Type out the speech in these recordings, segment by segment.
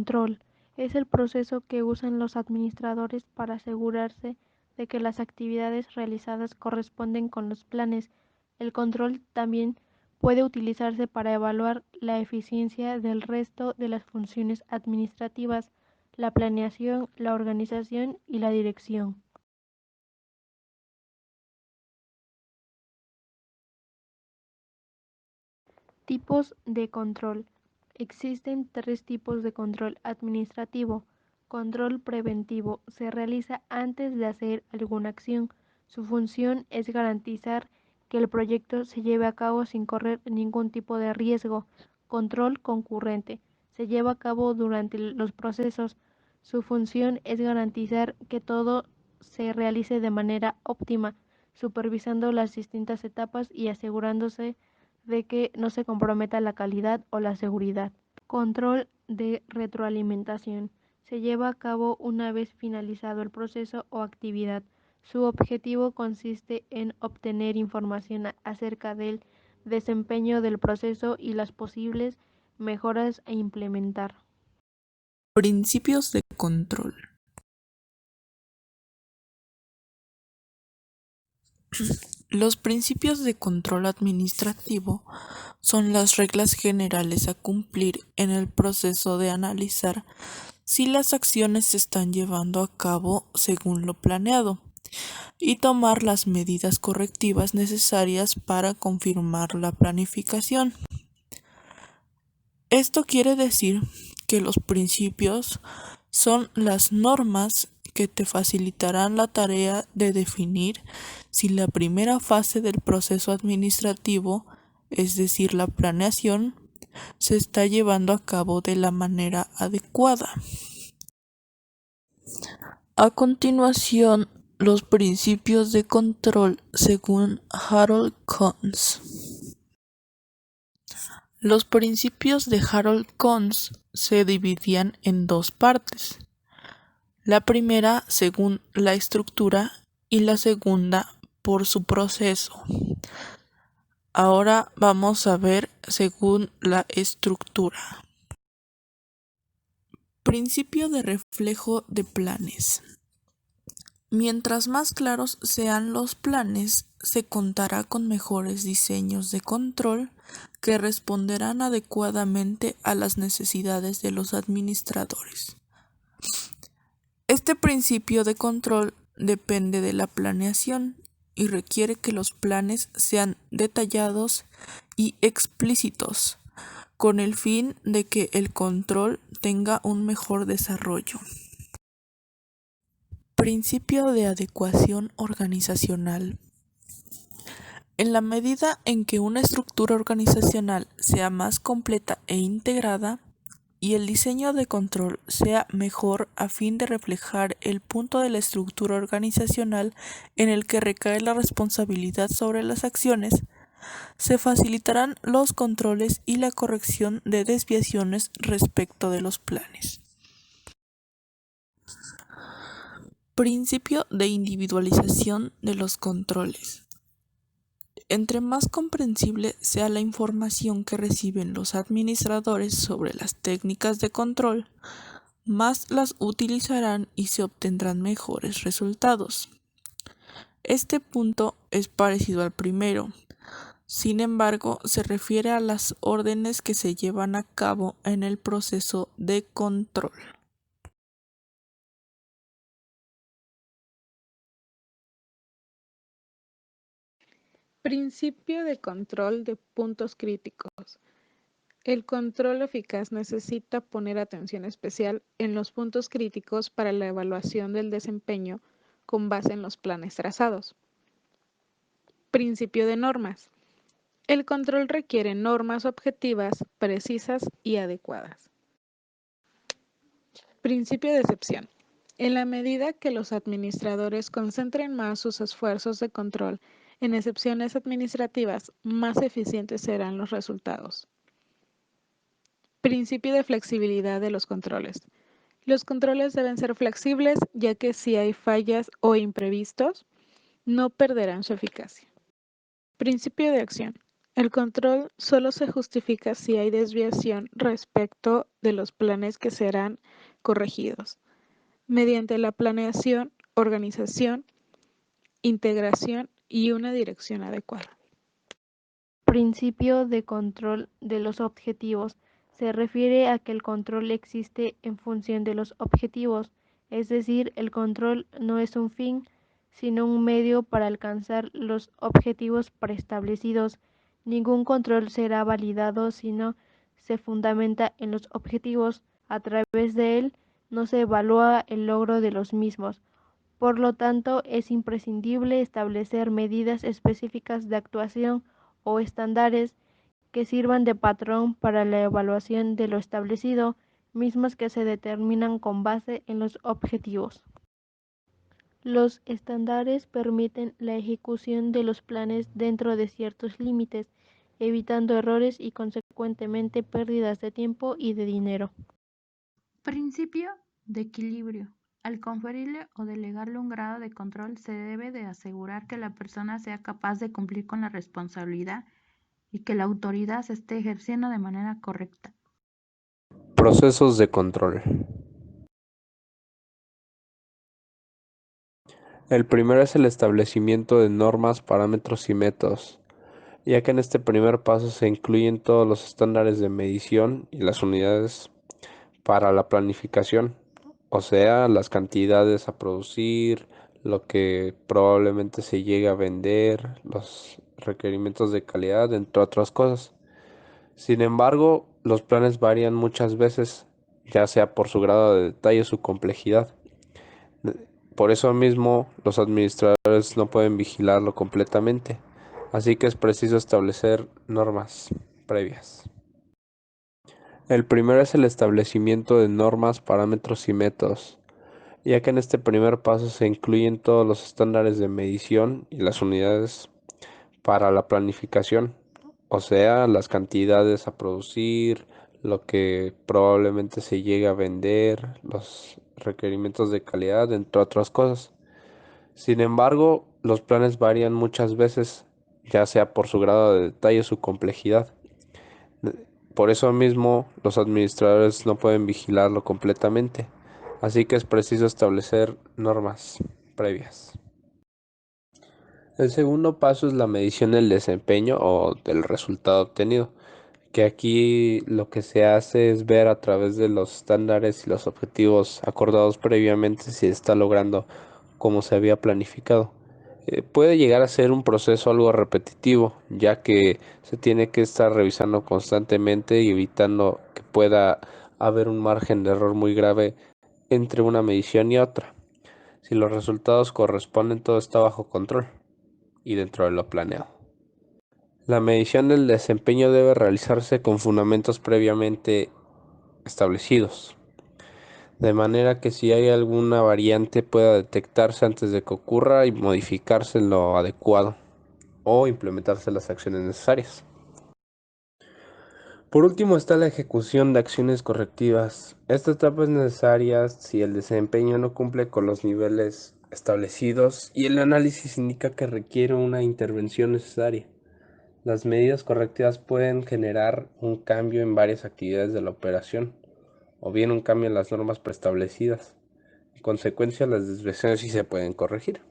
Control. Es el proceso que usan los administradores para asegurarse de que las actividades realizadas corresponden con los planes. El control también puede utilizarse para evaluar la eficiencia del resto de las funciones administrativas, la planeación, la organización y la dirección. Tipos de control. Existen tres tipos de control administrativo. Control preventivo. Se realiza antes de hacer alguna acción. Su función es garantizar que el proyecto se lleve a cabo sin correr ningún tipo de riesgo. Control concurrente. Se lleva a cabo durante los procesos. Su función es garantizar que todo se realice de manera óptima, supervisando las distintas etapas y asegurándose de que no se comprometa la calidad o la seguridad. Control de retroalimentación. Se lleva a cabo una vez finalizado el proceso o actividad. Su objetivo consiste en obtener información acerca del desempeño del proceso y las posibles mejoras a implementar. Principios de control. Los principios de control administrativo son las reglas generales a cumplir en el proceso de analizar si las acciones se están llevando a cabo según lo planeado y tomar las medidas correctivas necesarias para confirmar la planificación. Esto quiere decir que los principios son las normas que te facilitarán la tarea de definir si la primera fase del proceso administrativo, es decir, la planeación, se está llevando a cabo de la manera adecuada. A continuación, los principios de control según Harold Kohns. Los principios de Harold Kohns se dividían en dos partes. La primera según la estructura y la segunda por su proceso. Ahora vamos a ver según la estructura. Principio de reflejo de planes. Mientras más claros sean los planes, se contará con mejores diseños de control que responderán adecuadamente a las necesidades de los administradores. Este principio de control depende de la planeación y requiere que los planes sean detallados y explícitos, con el fin de que el control tenga un mejor desarrollo. Principio de adecuación organizacional. En la medida en que una estructura organizacional sea más completa e integrada, y el diseño de control sea mejor a fin de reflejar el punto de la estructura organizacional en el que recae la responsabilidad sobre las acciones, se facilitarán los controles y la corrección de desviaciones respecto de los planes. Principio de individualización de los controles. Entre más comprensible sea la información que reciben los administradores sobre las técnicas de control, más las utilizarán y se obtendrán mejores resultados. Este punto es parecido al primero, sin embargo, se refiere a las órdenes que se llevan a cabo en el proceso de control. Principio de control de puntos críticos. El control eficaz necesita poner atención especial en los puntos críticos para la evaluación del desempeño con base en los planes trazados. Principio de normas. El control requiere normas objetivas, precisas y adecuadas. Principio de excepción. En la medida que los administradores concentren más sus esfuerzos de control en excepciones administrativas, más eficientes serán los resultados. Principio de flexibilidad de los controles. Los controles deben ser flexibles, ya que si hay fallas o imprevistos, no perderán su eficacia. Principio de acción. El control solo se justifica si hay desviación respecto de los planes que serán corregidos, mediante la planeación, organización, integración y una dirección adecuada. Principio de control de los objetivos. Se refiere a que el control existe en función de los objetivos, es decir, el control no es un fin, sino un medio para alcanzar los objetivos preestablecidos. Ningún control será validado si no se fundamenta en los objetivos. A través de él no se evalúa el logro de los mismos. Por lo tanto, es imprescindible establecer medidas específicas de actuación o estándares que sirvan de patrón para la evaluación de lo establecido, mismos que se determinan con base en los objetivos. Los estándares permiten la ejecución de los planes dentro de ciertos límites, evitando errores y consecuentemente pérdidas de tiempo y de dinero. Principio de equilibrio. Al conferirle o delegarle un grado de control, se debe de asegurar que la persona sea capaz de cumplir con la responsabilidad y que la autoridad se esté ejerciendo de manera correcta. Procesos de control. El primero es el establecimiento de normas, parámetros y métodos, ya que en este primer paso se incluyen todos los estándares de medición y las unidades para la planificación, o sea, las cantidades a producir, lo que probablemente se llegue a vender, los requerimientos de calidad, entre otras cosas. Sin embargo, los planes varían muchas veces, ya sea por su grado de detalle o su complejidad. Por eso mismo, los administradores no pueden vigilarlo completamente, así que es preciso establecer normas previas. El primero es el establecimiento de normas, parámetros y métodos, ya que en este primer paso se incluyen todos los estándares de medición y las unidades para la planificación, o sea, las cantidades a producir, lo que probablemente se llegue a vender, los requerimientos de calidad, entre otras cosas. Sin embargo, los planes varían muchas veces, ya sea por su grado de detalle o su complejidad. Por eso mismo, los administradores no pueden vigilarlo completamente, así que es preciso establecer normas previas. El segundo paso es la medición del desempeño o del resultado obtenido, que aquí lo que se hace es ver a través de los estándares y los objetivos acordados previamente si se está logrando como se había planificado. Puede llegar a ser un proceso algo repetitivo, ya que se tiene que estar revisando constantemente y evitando que pueda haber un margen de error muy grave entre una medición y otra. Si los resultados corresponden, todo está bajo control y dentro de lo planeado. La medición del desempeño debe realizarse con fundamentos previamente establecidos, de manera que si hay alguna variante pueda detectarse antes de que ocurra y modificarse en lo adecuado o implementarse las acciones necesarias. Por último está la ejecución de acciones correctivas. Esta etapa es necesaria si el desempeño no cumple con los niveles establecidos y el análisis indica que requiere una intervención necesaria. Las medidas correctivas pueden generar un cambio en varias actividades de la operación o bien un cambio en las normas preestablecidas. En consecuencia, las desviaciones sí se pueden corregir.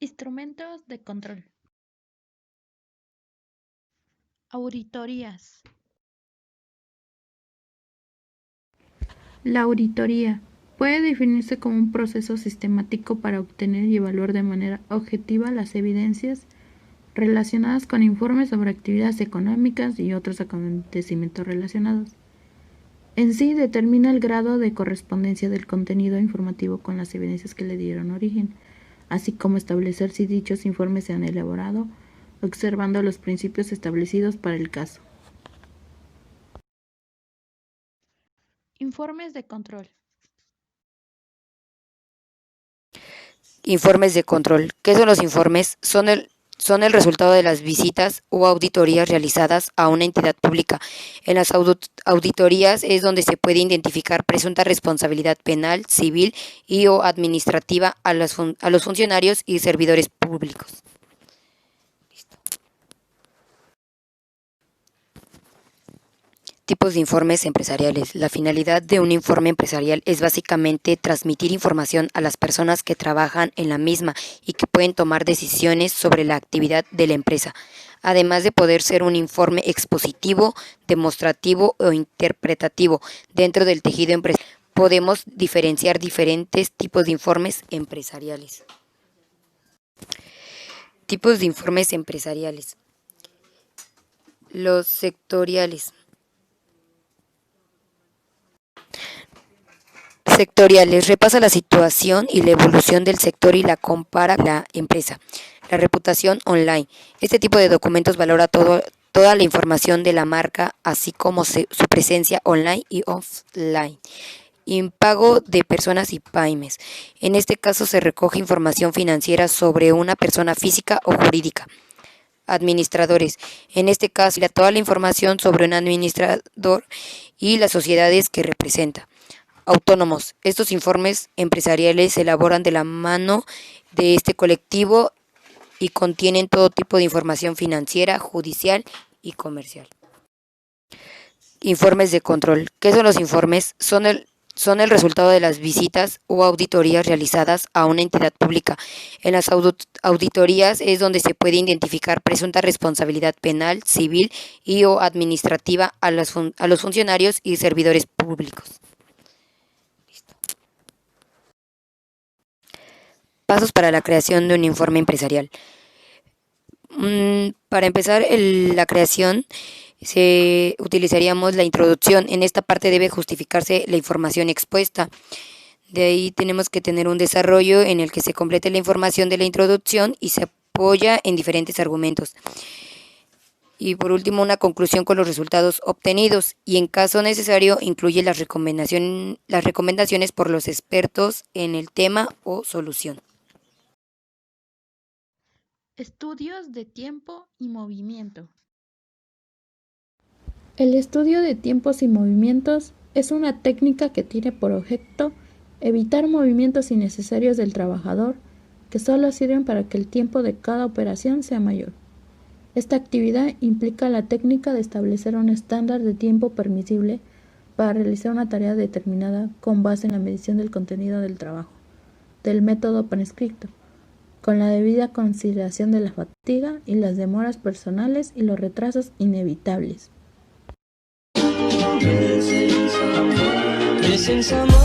Instrumentos de control. Auditorías. La auditoría puede definirse como un proceso sistemático para obtener y evaluar de manera objetiva las evidencias relacionadas con informes sobre actividades económicas y otros acontecimientos relacionados. En sí determina el grado de correspondencia del contenido informativo con las evidencias que le dieron origen, así como establecer si dichos informes se han elaborado, observando los principios establecidos para el caso. Informes de control. Informes de control. ¿Qué son los informes? Son son el resultado de las visitas o auditorías realizadas a una entidad pública. En las auditorías es donde se puede identificar presunta responsabilidad penal, civil y o administrativa a los funcionarios y servidores públicos. Tipos de informes empresariales. La finalidad de un informe empresarial es básicamente transmitir información a las personas que trabajan en la misma y que pueden tomar decisiones sobre la actividad de la empresa. Además de poder ser un informe expositivo, demostrativo o interpretativo dentro del tejido empresarial, podemos diferenciar diferentes tipos de informes empresariales. Tipos de informes empresariales. Los sectoriales. Sectoriales. Repasa la situación y la evolución del sector y la compara con la empresa. La reputación online. Este tipo de documentos valora toda la información de la marca, así como su presencia online y offline. Impago de personas y pymes. En este caso se recoge información financiera sobre una persona física o jurídica. Administradores. En este caso, toda la información sobre un administrador y las sociedades que representa. Autónomos. Estos informes empresariales se elaboran de la mano de este colectivo y contienen todo tipo de información financiera, judicial y comercial. Informes de control. ¿Qué son los informes? Son el resultado de las visitas o auditorías realizadas a una entidad pública. En las auditorías es donde se puede identificar presunta responsabilidad penal, civil y o administrativa a los funcionarios y servidores públicos. Pasos para la creación de un informe empresarial. Para empezar la creación, utilizaríamos la introducción. En esta parte debe justificarse la información expuesta. De ahí tenemos que tener un desarrollo en el que se complete la información de la introducción y se apoya en diferentes argumentos. Y por último, una conclusión con los resultados obtenidos y en caso necesario incluye las recomendaciones por los expertos en el tema o solución. Estudios de tiempo y movimiento. El estudio de tiempos y movimientos es una técnica que tiene por objeto evitar movimientos innecesarios del trabajador que solo sirven para que el tiempo de cada operación sea mayor. Esta actividad implica la técnica de establecer un estándar de tiempo permisible para realizar una tarea determinada con base en la medición del contenido del trabajo, del método prescrito, con la debida consideración de la fatiga y las demoras personales y los retrasos inevitables. Missing someone.